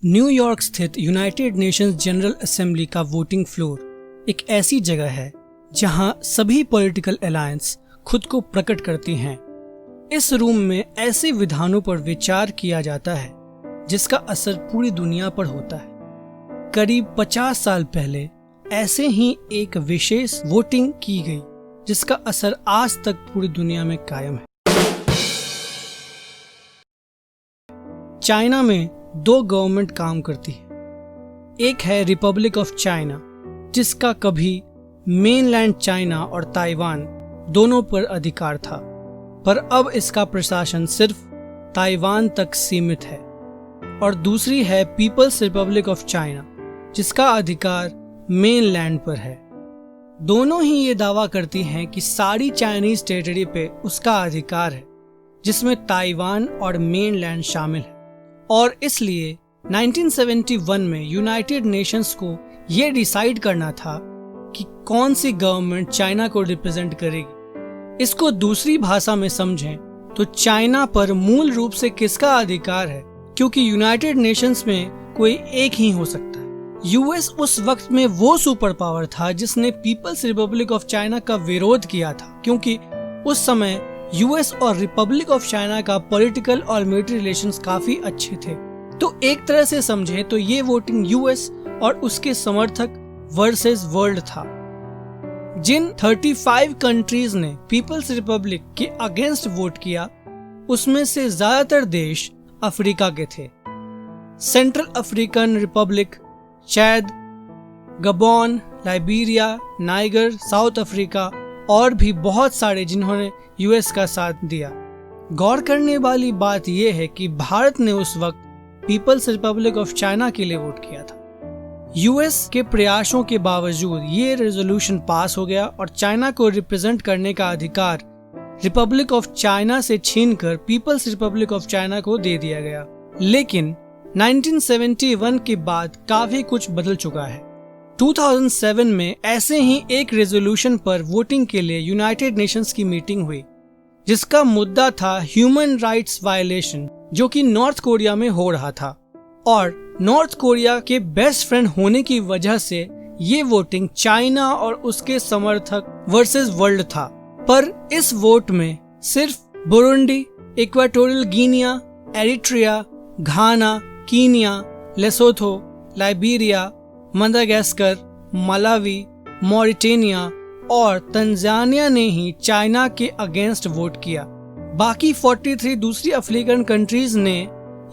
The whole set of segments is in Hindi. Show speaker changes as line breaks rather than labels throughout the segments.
न्यूयॉर्क स्थित यूनाइटेड नेशंस जनरल असेंबली का वोटिंग फ्लोर एक ऐसी जगह है जहां सभी पॉलिटिकल अलायंस खुद को प्रकट करती हैं। इस रूम में ऐसे विधानों पर विचार किया जाता है जिसका असर पूरी दुनिया पर होता है। करीब 50 साल पहले ऐसे ही एक विशेष वोटिंग की गई जिसका असर आज तक पूरी दुनिया में कायम है। चाइना में दो गवर्नमेंट काम करती है। एक है रिपब्लिक ऑफ चाइना जिसका कभी मेनलैंड चाइना और ताइवान दोनों पर अधिकार था, पर अब इसका प्रशासन सिर्फ ताइवान तक सीमित है। और दूसरी है पीपल्स रिपब्लिक ऑफ चाइना जिसका अधिकार मेनलैंड पर है। दोनों ही ये दावा करती हैं कि सारी चाइनीज टेरिटरी पे उसका अधिकार है, जिसमें ताइवान और मेनलैंड शामिल है। और इसलिए 1971 में यूनाइटेड नेशंस को ये डिसाइड करना था कि कौन सी गवर्नमेंट चाइना को रिप्रेजेंट करेगी। इसको दूसरी भाषा में समझें तो चाइना पर मूल रूप से किसका अधिकार है, क्योंकि यूनाइटेड नेशंस में कोई एक ही हो सकता है। यूएस उस वक्त में वो सुपर पावर था जिसने पीपल्स रिपब्लिक ऑफ चाइना का विरोध किया था, क्योंकि उस समय यूएस और रिपब्लिक ऑफ चाइना का पॉलिटिकल और मिलिट्री रिलेशंस काफी अच्छे थे। तो एक तरह से समझे तो ये वोटिंग यूएस और उसके समर्थक वर्सेस वर्ल्ड था। जिन 35 कंट्रीज ने पीपल्स रिपब्लिक के अगेंस्ट वोट किया उसमें से ज्यादातर देश अफ्रीका के थे। Central African Republic, Chad, Gabon, Liberia, Niger, South Africa और भी बहुत सारे जिन्होंने यूएस का साथ दिया। गौर करने वाली बात यह है कि भारत ने उस वक्त पीपल्स रिपब्लिक ऑफ चाइना के लिए वोट किया था। यूएस के प्रयासों के बावजूद ये रेजोल्यूशन पास हो गया और चाइना को रिप्रेजेंट करने का अधिकार रिपब्लिक ऑफ चाइना से छीनकर पीपल्स रिपब्लिक ऑफ चाइना को दे दिया गया। लेकिन 1971 के बाद काफी कुछ बदल चुका है। 2007 में ऐसे ही एक रेजोल्यूशन पर वोटिंग के लिए यूनाइटेड नेशंस की मीटिंग हुई जिसका मुद्दा था ह्यूमन राइट्स वायलेशन, जो कि नॉर्थ कोरिया में हो रहा था। और नॉर्थ कोरिया के बेस्ट फ्रेंड होने की वजह से ये वोटिंग चाइना और उसके समर्थक वर्सेस वर्ल्ड था। पर इस वोट में सिर्फ Burundi, Equatorial Guinea, Eritrea, Ghana, Kenya, Lesotho, Liberia, Madagascar, Malawi, Mauritania और तंजानिया ने ही चाइना के अगेंस्ट वोट किया। बाकी 43 दूसरी अफ्रीकन कंट्रीज ने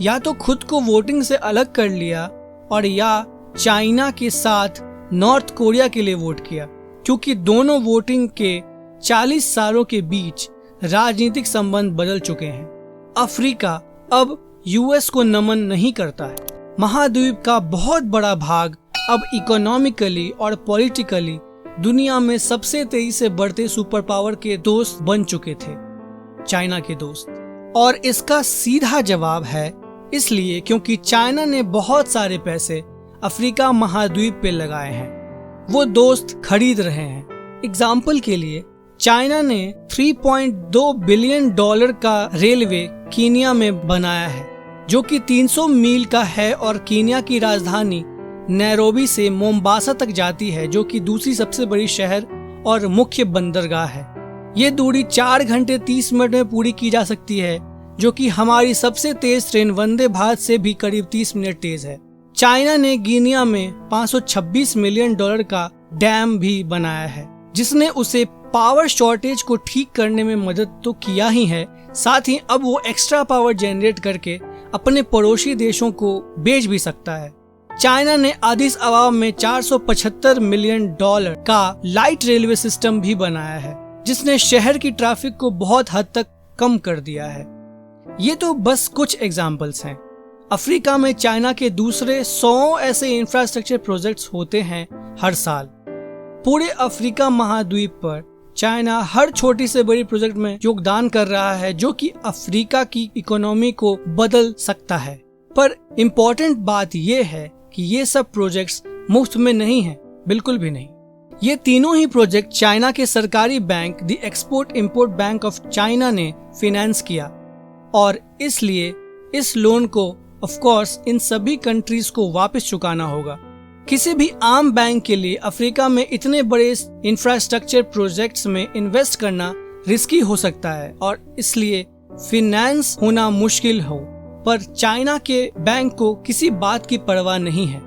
या तो खुद को वोटिंग से अलग कर लिया और या चाइना के साथ नॉर्थ कोरिया के लिए वोट किया, क्योंकि दोनों वोटिंग के 40 सालों के बीच राजनीतिक संबंध बदल चुके हैं। अफ्रीका अब यूएस को नमन नहीं करता है। महाद्वीप का बहुत बड़ा भाग अब इकोनॉमिकली और पॉलिटिकली दुनिया में सबसे तेजी से बढ़ते सुपर पावर के दोस्त बन चुके थे, चाइना के दोस्त। और इसका सीधा जवाब है इसलिए क्योंकि चाइना ने बहुत सारे पैसे अफ्रीका महाद्वीप पे लगाए हैं, वो दोस्त खरीद रहे हैं। एग्जाम्पल के लिए चाइना ने $3.2 बिलियन का रेलवे कीनिया में बनाया है, जो कि 300 मील का है और कीनिया की राजधानी नैरोबी से मोम्बासा तक जाती है, जो कि दूसरी सबसे बड़ी शहर और मुख्य बंदरगाह है। ये दूरी 4 घंटे 30 मिनट में पूरी की जा सकती है, जो कि हमारी सबसे तेज ट्रेन वंदे भारत से भी करीब 30 मिनट तेज है। चाइना ने गिनिया में $526 मिलियन का डैम भी बनाया है, जिसने उसे पावर शॉर्टेज को ठीक करने में मदद तो किया ही है, साथ ही अब वो एक्स्ट्रा पावर जनरेट करके अपने पड़ोसी देशों को बेच भी सकता है। चाइना ने आदिस अबाबा में $475 मिलियन का लाइट रेलवे सिस्टम भी बनाया है, जिसने शहर की ट्रैफिक को बहुत हद तक कम कर दिया है। ये तो बस कुछ एग्जाम्पल्स हैं। अफ्रीका में चाइना के दूसरे 100 ऐसे इंफ्रास्ट्रक्चर प्रोजेक्ट्स होते हैं हर साल। पूरे अफ्रीका महाद्वीप पर चाइना हर छोटी से बड़ी प्रोजेक्ट में योगदान कर रहा है, जो कि अफ्रीका की इकोनॉमी को बदल सकता है। पर इम्पोर्टेंट बात यह है कि ये सब प्रोजेक्ट्स मुफ्त में नहीं हैं, बिल्कुल भी नहीं। ये तीनों ही प्रोजेक्ट चाइना के सरकारी bank the export import bank of China ने फिनेंस किया और इसलिए इस लोन को ऑफ कोर्स इन सभी कंट्रीज को वापस चुकाना होगा। किसी भी आम बैंक के लिए अफ्रीका में इतने बड़े इंफ्रास्ट्रक्चर प्रोजेक्ट्स में इन्वेस्ट करना रिस्की हो सकता है और इसलिए फिनेंस होना मुश्किल हो, पर चाइना के बैंक को किसी बात की परवाह नहीं है।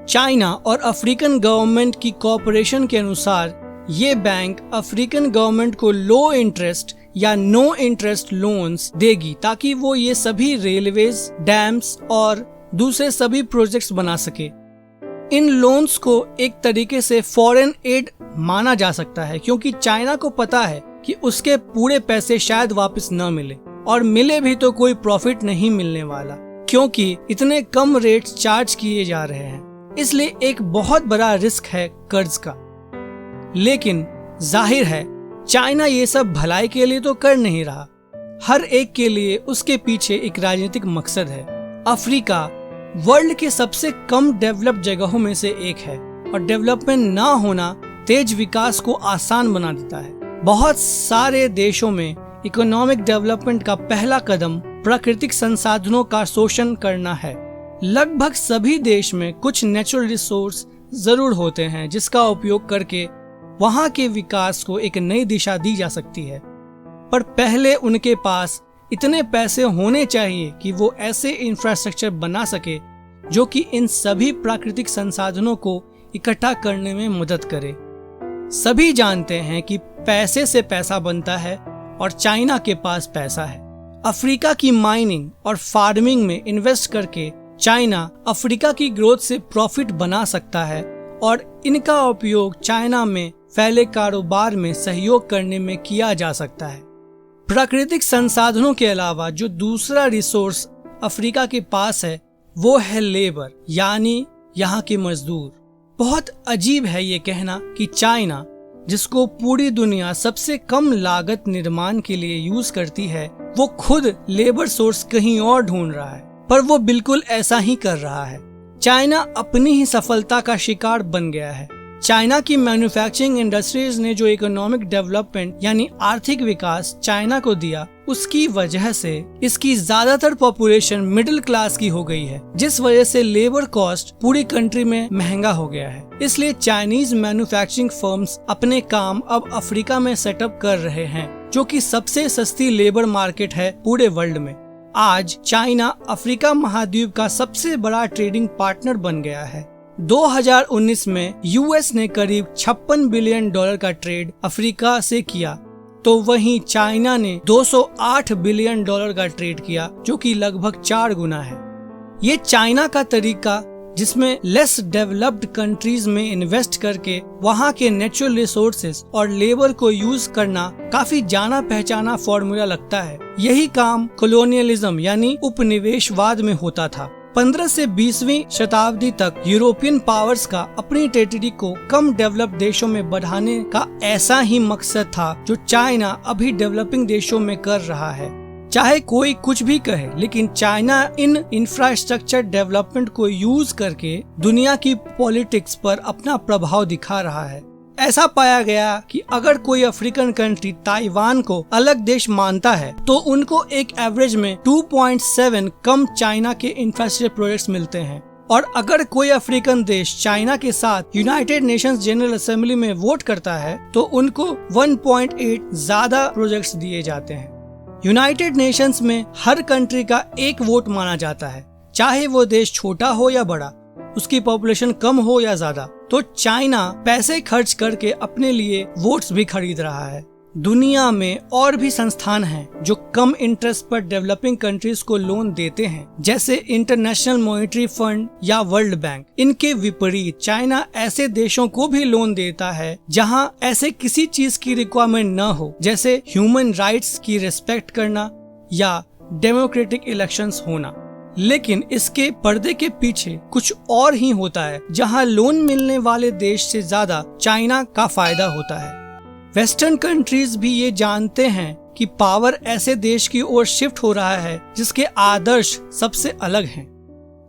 चाइना और अफ्रीकन गवर्नमेंट की कोऑपरेशन के अनुसार ये बैंक अफ्रीकन गवर्नमेंट को लो इंटरेस्ट या नो इंटरेस्ट लोन्स देगी ताकि वो ये सभी रेलवेज, डैम्स और दूसरे सभी प्रोजेक्ट्स बना सके। इन लोन्स को एक तरीके से फॉरेन एड माना जा सकता है क्योंकि चाइना को पता है कि उसके पूरे पैसे शायद वापस न मिले और मिले भी तो कोई प्रॉफिट नहीं मिलने वाला क्योंकि इतने कम रेट्स चार्ज किए जा रहे हैं। इसलिए एक बहुत बड़ा रिस्क है कर्ज का। लेकिन जाहिर है चाइना ये सब भलाई के लिए तो कर नहीं रहा, हर एक के लिए उसके पीछे एक राजनीतिक मकसद है। अफ्रीका वर्ल्ड के सबसे कम डेवलप्ड जगहों में से एक है और डेवलपमेंट ना होना तेज विकास को आसान बना देता है। बहुत सारे देशों में इकोनॉमिक डेवलपमेंट का पहला कदम प्राकृतिक संसाधनों का शोषण करना है। लगभग सभी देश में कुछ नेचुरल रिसोर्स जरूर होते हैं जिसका उपयोग करके वहां के विकास को एक नई दिशा दी जा सकती है, पर पहले उनके पास इतने पैसे होने चाहिए कि वो ऐसे इंफ्रास्ट्रक्चर बना सके जो कि इन सभी प्राकृतिक संसाधनों को इकट्ठा करने में मदद करे। सभी जानते हैं कि पैसे से पैसा बनता है और चाइना के पास पैसा है। अफ्रीका की माइनिंग और फार्मिंग में इन्वेस्ट करके चाइना अफ्रीका की ग्रोथ से प्रॉफिट बना सकता है और इनका उपयोग चाइना में फैले कारोबार में सहयोग करने में किया जा सकता है। प्राकृतिक संसाधनों के अलावा जो दूसरा रिसोर्स अफ्रीका के पास है वो है लेबर, यानी यहाँ के मजदूर। बहुत अजीब है ये कहना कि चाइना, जिसको पूरी दुनिया सबसे कम लागत निर्माण के लिए यूज करती है, वो खुद लेबर सोर्स कहीं और ढूंढ रहा है, पर वो बिल्कुल ऐसा ही कर रहा है। चाइना अपनी ही सफलता का शिकार बन गया है। चाइना की मैन्युफैक्चरिंग इंडस्ट्रीज ने जो इकोनॉमिक डेवलपमेंट यानी आर्थिक विकास चाइना को दिया, उसकी वजह से इसकी ज्यादातर पॉपुलेशन मिडिल क्लास की हो गई है, जिस वजह से लेबर कॉस्ट पूरी कंट्री में महंगा हो गया है। इसलिए चाइनीज मैन्युफैक्चरिंग फर्म्स अपने काम अब अफ्रीका में सेटअप कर रहे हैं, जो कि सबसे सस्ती लेबर मार्केट है पूरे वर्ल्ड में। आज चाइना अफ्रीका महाद्वीप का सबसे बड़ा ट्रेडिंग पार्टनर बन गया है। 2019 में यूएस ने करीब $56 बिलियन का ट्रेड अफ्रीका से किया, तो वहीं चाइना ने $208 बिलियन का ट्रेड किया, जो कि लगभग 4 गुना है। ये चाइना का तरीका, जिसमें लेस डेवलप्ड कंट्रीज में इन्वेस्ट करके वहाँ के नेचुरल रिसोर्सेज और लेबर को यूज करना, काफी जाना पहचाना फॉर्मूला लगता है। यही काम कॉलोनियलिज्म यानी उपनिवेशवाद में होता था। 15 से 20वीं शताब्दी तक यूरोपियन पावर्स का अपनी टेरिटरी को कम डेवलप्ड देशों में बढ़ाने का ऐसा ही मकसद था जो चाइना अभी डेवलपिंग देशों में कर रहा है। चाहे कोई कुछ भी कहे, लेकिन चाइना इन इंफ्रास्ट्रक्चर डेवलपमेंट को यूज करके दुनिया की पॉलिटिक्स पर अपना प्रभाव दिखा रहा है। ऐसा पाया गया कि अगर कोई अफ्रीकन कंट्री ताइवान को अलग देश मानता है, तो उनको एक एवरेज में 2.7 कम चाइना के इंफ्रास्ट्रक्चर प्रोजेक्ट्स मिलते हैं, और अगर कोई अफ्रीकन देश चाइना के साथ यूनाइटेड नेशंस जनरल असेंबली में वोट करता है, तो उनको 1.8 ज्यादा प्रोजेक्ट्स दिए जाते हैं। यूनाइटेड नेशंस में हर कंट्री का एक वोट माना जाता है, चाहे वो देश छोटा हो या बड़ा, उसकी पॉपुलेशन कम हो या ज्यादा। तो चाइना पैसे खर्च करके अपने लिए वोट्स भी खरीद रहा है। दुनिया में और भी संस्थान हैं जो कम इंटरेस्ट पर डेवलपिंग कंट्रीज को लोन देते हैं, जैसे इंटरनेशनल मॉनेटरी फंड या वर्ल्ड बैंक। इनके विपरीत चाइना ऐसे देशों को भी लोन देता है जहां ऐसे किसी चीज की रिक्वायरमेंट न हो, जैसे ह्यूमन राइट्स की रिस्पेक्ट करना या डेमोक्रेटिक इलेक्शंस होना। लेकिन इसके पर्दे के पीछे कुछ और ही होता है, जहां लोन मिलने वाले देश से ज्यादा चाइना का फायदा होता है। वेस्टर्न कंट्रीज भी ये जानते हैं कि पावर ऐसे देश की ओर शिफ्ट हो रहा है जिसके आदर्श सबसे अलग हैं।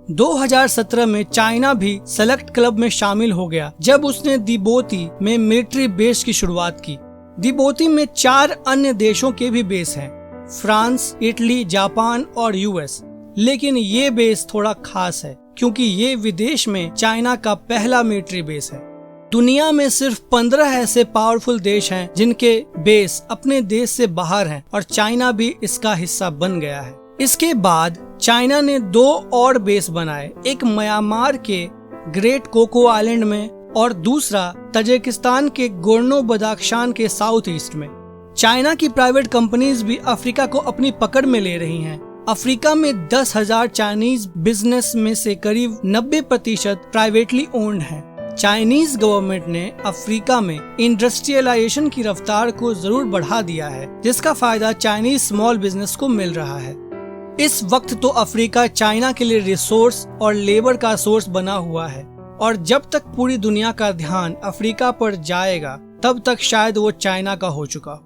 2017 में चाइना भी सेलेक्ट क्लब में शामिल हो गया जब उसने दिबोती में मिलिट्री बेस की शुरुआत की। दिबोती में 4 अन्य देशों के भी बेस हैं, फ्रांस, इटली, जापान और यूएस। लेकिन ये बेस थोड़ा खास है क्योंकि ये विदेश में चाइना का पहला मिलिट्री बेस है। दुनिया में सिर्फ 15 ऐसे पावरफुल देश हैं जिनके बेस अपने देश से बाहर हैं और चाइना भी इसका हिस्सा बन गया है। इसके बाद चाइना ने 2 और बेस बनाए, एक म्यांमार के ग्रेट कोको आइलैंड में और दूसरा तजिकिस्तान के गोर्नो बदाख्शान के साउथ ईस्ट में। चाइना की प्राइवेट कंपनीज भी अफ्रीका को अपनी पकड़ में ले रही हैं। अफ्रीका में 10,000 चाइनीज बिजनेस में से करीब 90% प्राइवेटली ओन्ड हैं। चाइनीज गवर्नमेंट ने अफ्रीका में इंडस्ट्रियलाइजेशन की रफ्तार को जरूर बढ़ा दिया है, जिसका फायदा चाइनीज स्मॉल बिजनेस को मिल रहा है। इस वक्त तो अफ्रीका चाइना के लिए रिसोर्स और लेबर का सोर्स बना हुआ है और जब तक पूरी दुनिया का ध्यान अफ्रीका पर जाएगा तब तक शायद वो चाइना का हो चुका।